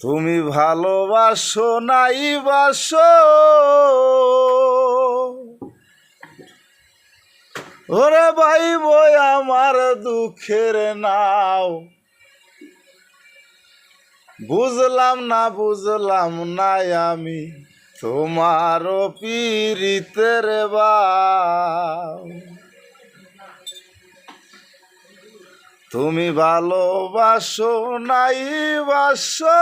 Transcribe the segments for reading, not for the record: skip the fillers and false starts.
তুমি ভালোবাসো নাই বাসো, ওরে ভাই বই আমার দুঃখের নাও। বুঝলাম না আমি তোমার পীড়িতের বাও। তুমি ভালোবাসো নাই বাসো,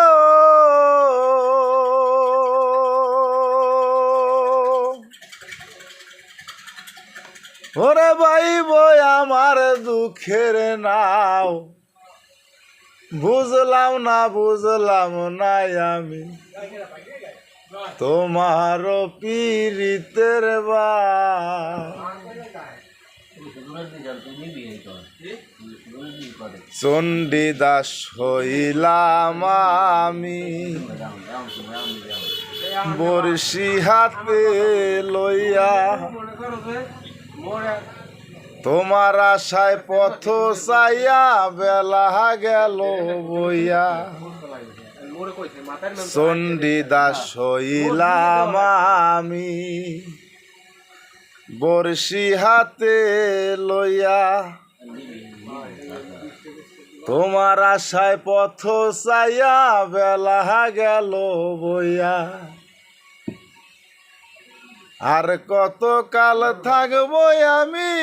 ওরে ভাই বই আমার দুঃখের নাও। বুঝলাম না আমি তোমার পীড়িতের বাও। চণ্ডীদাস হইলাম আমি বর্ষি হাতে লইয়া, তোমার আশায় পথ চাইয়া বেলা গেল বইয়া। চণ্ডীদাস হইলাম আমি বর্ষি হাতে লইয়া, তোমার আশায় পথ চাইয়া বেলা গেল বইয়া। আর কত কাল থাকবো আমি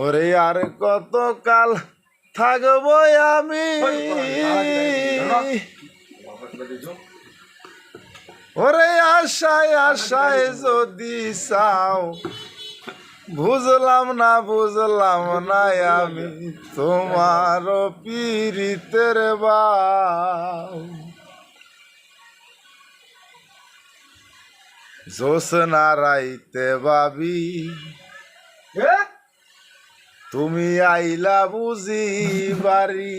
ওরে, আর কত কাল থাকবো আমি ওরে আশায় যদি চাও। বুঝলাম না আমি তোমার পীড়িতের বাও। জোছনা রাইতে ভাবি তুমি আইলা বুঝি বাড়ি,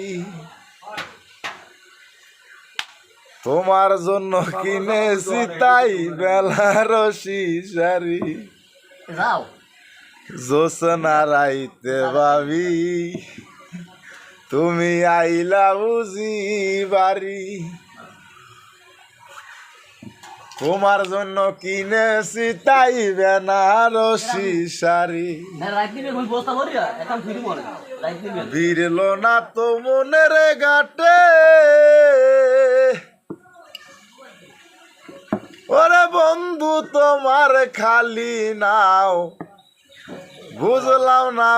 তোমার জন্য কিনেছি তাই বেলার শাড়ি। জোছনা রাইতে ভাবি তুমি আইলা বুঝি বাড়ি, তোমার জন্য কিনেছি তাই বেনারসি শাড়ি। বিরল না তো মনের ঘাটে, ওরে বন্ধু তোমার খালি নাও। বুঝলাম না